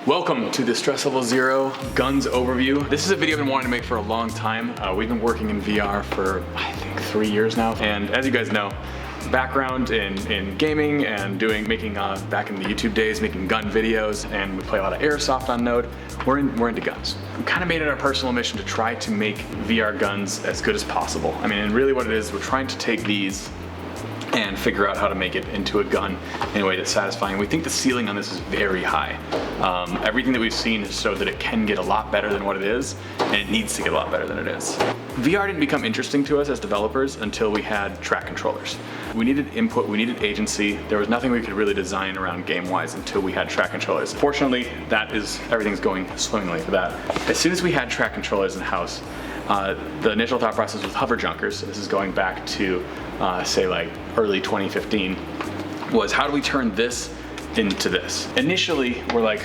Welcome to the Stress Level Zero Guns Overview. This is a video I've been wanting to make for a long time. We've been working in VR for, I think, 3 years now. And as you guys know, background in gaming and making back in the YouTube days, making gun videos, and we play a lot of airsoft on Node. We're into guns. We kind of made it our personal mission to try to make VR guns as good as possible. I mean, and really what it is, we're trying to take these and figure out how to make it into a gun in a way that's satisfying. We think the ceiling on this is very high. Everything that we've seen has showed that it can get a lot better than what it is, and it needs to get a lot better than it is. VR didn't become interesting to us as developers until we had track controllers. We needed input, we needed agency. There was nothing we could really design around game-wise until we had track controllers. Fortunately, everything's going swimmingly for that. As soon as we had track controllers in-house, the initial thought process was hover junkers. So this is going back to, say, like early 2015, was how do we turn this into this? Initially, we're like,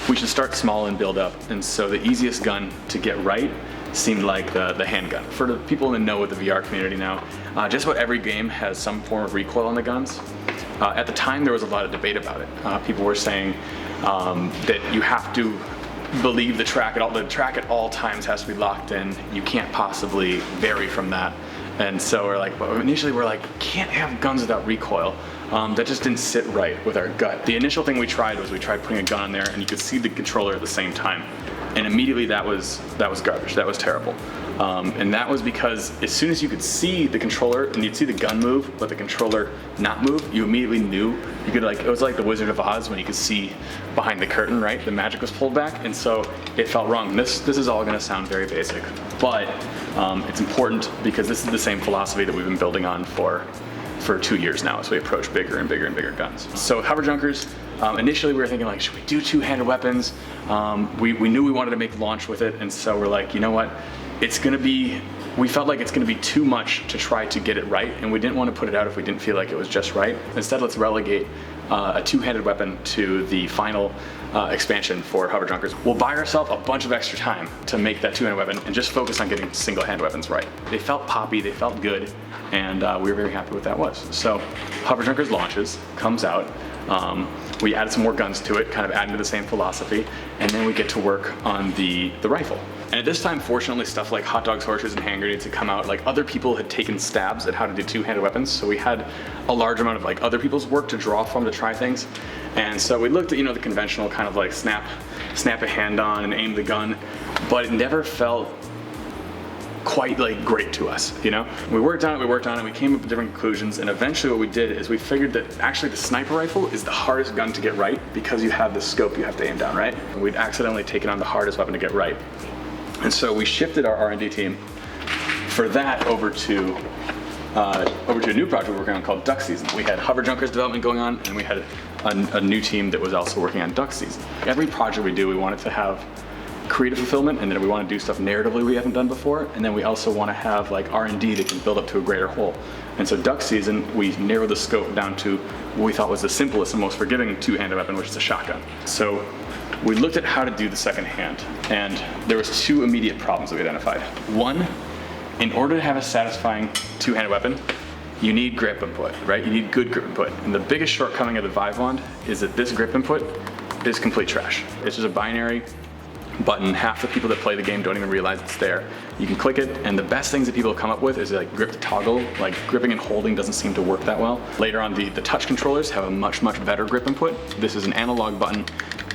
we should start small and build up. And so the easiest gun to get right seemed like the handgun. For the people in the know with the VR community now, just about every game has some form of recoil on the guns. At the time, there was a lot of debate about it. People were saying that you have to believe the track at all times has to be locked in. You can't possibly vary from that. And so we're like, well, initially we're like, can't have guns without recoil. That just didn't sit right with our gut. The initial thing we tried was we tried putting a gun on there and you could see the controller at the same time. And immediately that was garbage, that was terrible. And that was because as soon as you could see the controller and you'd see the gun move, but the controller not move, you immediately knew. You could it was like the Wizard of Oz when you could see behind the curtain, right? The magic was pulled back, and so it felt wrong. This is all gonna sound very basic, but it's important because this is the same philosophy that we've been building on for 2 years now as we approach bigger and bigger and bigger guns. So hover junkers, initially we were thinking like, should we do two-handed weapons? We knew we wanted to make launch with it, and so we're like, you know what? We felt like it's gonna be too much to try to get it right, and we didn't want to put it out if we didn't feel like it was just right. Instead, let's relegate a two-handed weapon to the final expansion for hover junkers. We'll buy ourselves a bunch of extra time to make that two-handed weapon and just focus on getting single-handed weapons right. They felt poppy, they felt good, and we were very happy with what that was. So hover junkers launches, comes out. We added some more guns to it, kind of adding to the same philosophy, and then we get to work on the rifle. And at this time, fortunately, stuff like hot dogs, horseshoes, and hand grenades had come out. Like, other people had taken stabs at how to do two-handed weapons, so we had a large amount of like other people's work to draw from to try things. And so we looked at, the conventional kind of like snap a hand on and aim the gun, but it never felt quite like great to us, We worked on it, we came up with different conclusions, and eventually what we did is we figured that actually the sniper rifle is the hardest gun to get right because you have the scope you have to aim down, right? And we'd accidentally taken on the hardest weapon to get right. And so we shifted our R&D team for that over to a new project we're working on called Duck Season. We had hover junkers development going on, and we had a new team that was also working on Duck Season. Every project we do, we want it to have creative fulfillment, and then we want to do stuff narratively we haven't done before, and then we also want to have like R&D that can build up to a greater whole. And so Duck Season, we narrowed the scope down to what we thought was the simplest and most forgiving two-handed weapon, which is a shotgun. So we looked at how to do the second hand, and there was two immediate problems that we identified. One, in order to have a satisfying two-handed weapon, you need grip input, right? You need good grip input. And the biggest shortcoming of the Vive wand is that this grip input is complete trash. It's just a binary button. Half the people that play the game don't even realize it's there. You can click it, and the best things that people come up with is like grip to toggle. Like gripping and holding doesn't seem to work that well. Later on, the touch controllers have a much better grip input. This is an analog button,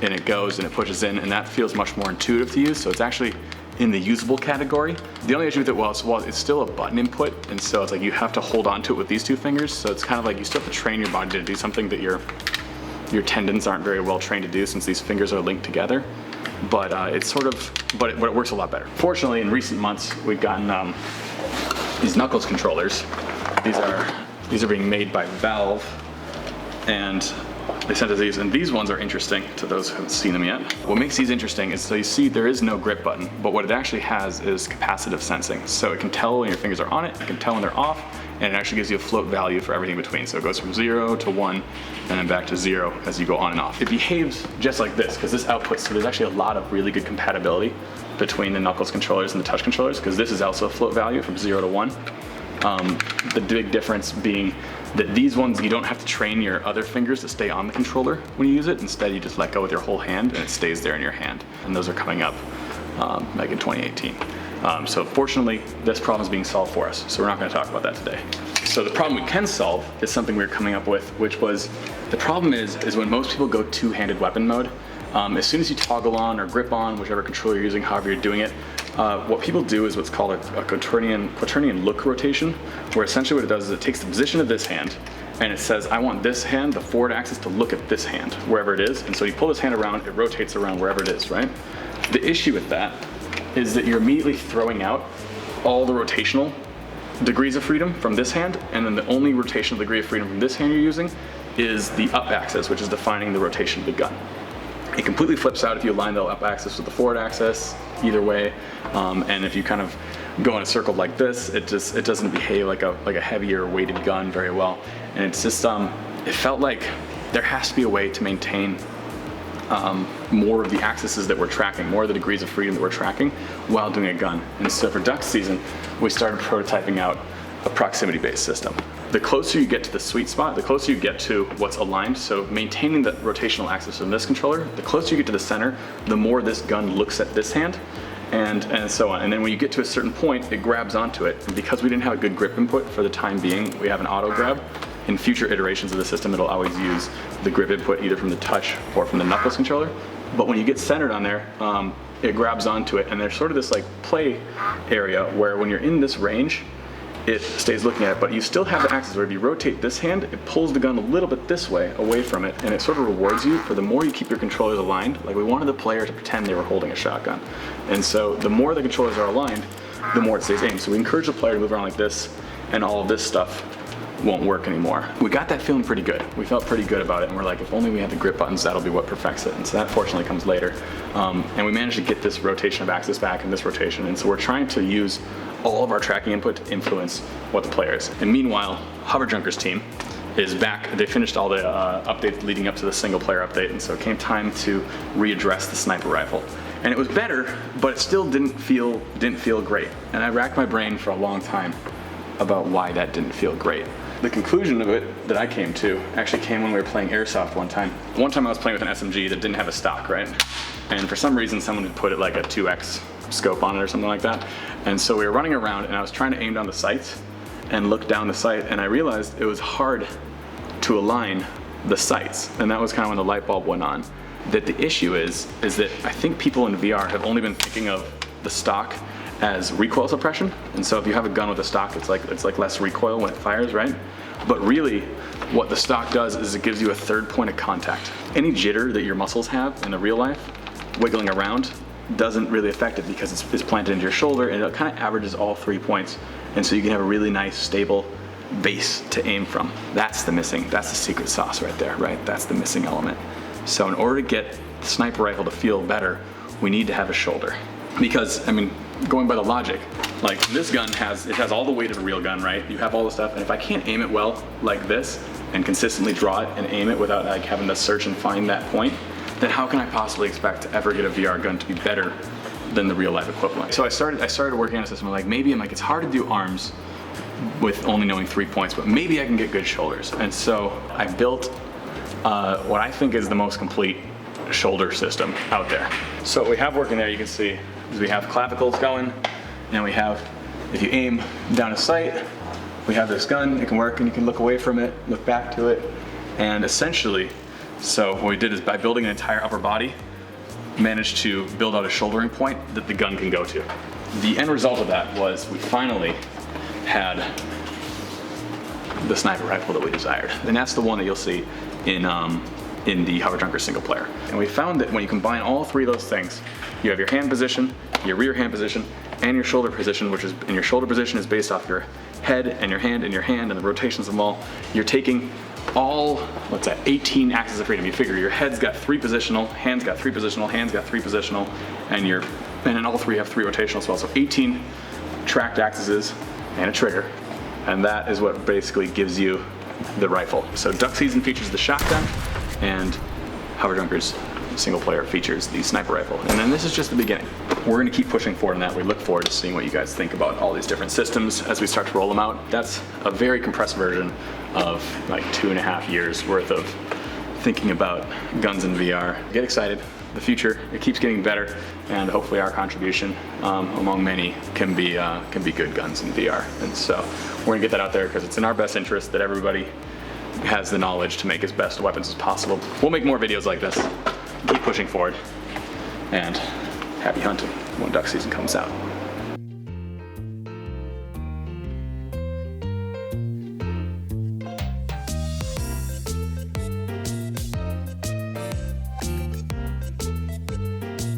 and it goes and it pushes in, and that feels much more intuitive to use. So it's actually in the usable category. The only issue with it was it's still a button input, and so it's like you have to hold on to it with these two fingers. So it's kind of like you still have to train your body to do something that your tendons aren't very well trained to do, since these fingers are linked together. But but it works a lot better. Fortunately, in recent months, we've gotten these Knuckles controllers. These are being made by Valve, and they sent us these, and these ones are interesting to those who haven't seen them yet. What makes these interesting is, so you see there is no grip button, but what it actually has is capacitive sensing. So it can tell when your fingers are on it, it can tell when they're off, and it actually gives you a float value for everything in between. So it goes from 0 to 1, and then back to 0 as you go on and off. It behaves just like this, because this outputs, so there's actually a lot of really good compatibility between the Knuckles controllers and the touch controllers, because this is also a float value from 0 to 1. The big difference being that these ones, you don't have to train your other fingers to stay on the controller when you use it. Instead, you just let go with your whole hand and it stays there in your hand. And those are coming up like in 2018. So fortunately, this problem is being solved for us. So we're not gonna talk about that today. So the problem we can solve is something we were coming up with, which was, the problem is when most people go two-handed weapon mode, as soon as you toggle on or grip on, whichever controller you're using, however you're doing it, what people do is what's called a quaternion look rotation, where essentially what it does is it takes the position of this hand and it says, I want this hand, the forward axis, to look at this hand, wherever it is. And so you pull this hand around, it rotates around wherever it is, right? The issue with that is that you're immediately throwing out all the rotational degrees of freedom from this hand, and then the only rotational degree of freedom from this hand you're using is the up axis, which is defining the rotation of the gun. It completely flips out if you align the up axis with the forward axis, either way. And if you kind of go in a circle like this, it doesn't behave like a heavier weighted gun very well. And it's just, it felt like there has to be a way to maintain more of the axes that we're tracking, more of the degrees of freedom that we're tracking while doing a gun. And so for duck season, we started prototyping out a proximity-based system. The closer you get to the sweet spot, the closer you get to what's aligned, so maintaining the rotational axis in this controller, the closer you get to the center, the more this gun looks at this hand, and so on. And then when you get to a certain point, it grabs onto it. And because we didn't have a good grip input for the time being, we have an auto grab. In future iterations of the system, it'll always use the grip input either from the touch or from the knuckles controller. But when you get centered on there, it grabs onto it, and there's sort of this like play area where when you're in this range, it stays looking at it, but you still have the axis where if you rotate this hand, it pulls the gun a little bit this way, away from it, and it sort of rewards you for the more you keep your controllers aligned. Like, we wanted the player to pretend they were holding a shotgun. And so the more the controllers are aligned, the more it stays aimed. So we encourage the player to move around like this, and all of this stuff won't work anymore. We got that feeling pretty good. We felt pretty good about it, and we're like, if only we had the grip buttons, that'll be what perfects it. And so that fortunately comes later. And we managed to get this rotation of axis back and this rotation, and so we're trying to use all of our tracking input to influence what the player is. And meanwhile, Hover Junker's team is back. They finished all the updates leading up to the single player update, and so it came time to readdress the sniper rifle. And it was better, but it still didn't feel great. And I racked my brain for a long time about why that didn't feel great. The conclusion of it that I came to actually came when we were playing Airsoft one time. One time I was playing with an SMG that didn't have a stock, right? And for some reason someone had put it like a 2x scope on it or something like that. And so we were running around and I was trying to aim down the sights and look down the sight, and I realized it was hard to align the sights. And that was kind of when the light bulb went on. That the issue is that I think people in VR have only been thinking of the stock as recoil suppression. And so if you have a gun with a stock, it's like less recoil when it fires, right? But really, what the stock does is it gives you a third point of contact. Any jitter that your muscles have in the real life, wiggling around, doesn't really affect it because it's planted into your shoulder, and it kind of averages all 3 points. And so you can have a really nice, stable base to aim from. That's the secret sauce right there, right? That's the missing element. So in order to get the sniper rifle to feel better, we need to have a shoulder. Because, I mean, going by the logic, like this gun has all the weight of a real gun, right? You have all the stuff, and if I can't aim it well like this and consistently draw it and aim it without like having to search and find that point, then how can I possibly expect to ever get a VR gun to be better than the real life equivalent? So I started working on a system like it's hard to do arms with only knowing 3 points, but maybe I can get good shoulders. And so I built what I think is the most complete shoulder system out there. So what we have working there, you can see, is we have clavicles going, and we have, if you aim down a sight, we have this gun, it can work, and you can look away from it, look back to it, and essentially, so what we did is by building an entire upper body, managed to build out a shouldering point that the gun can go to. The end result of that was we finally had the sniper rifle that we desired, and that's the one that you'll see in the Hover Junker single player. And we found that when you combine all three of those things, you have your hand position, your rear hand position, and your shoulder position, and your shoulder position is based off your head and your hand and the rotations of them all. You're taking all, what's that, 18 axes of freedom. You figure your head's got 3 positional, hand's got 3 positional, hand's got 3 positional, and then all three have 3 rotational as well. So 18 tracked axes and a trigger, and that is what basically gives you the rifle. So duck season features the shotgun, and Hover Junker's single player features the sniper rifle. And then this is just the beginning. We're gonna keep pushing forward on that. We look forward to seeing what you guys think about all these different systems as we start to roll them out. That's a very compressed version of like 2.5 years worth of thinking about guns in VR. Get excited. The future, it keeps getting better, and hopefully our contribution among many can be good guns in VR. And so we're gonna get that out there because it's in our best interest that everybody has the knowledge to make as best weapons as possible. We'll make more videos like this, keep pushing forward, and happy hunting when duck season comes out.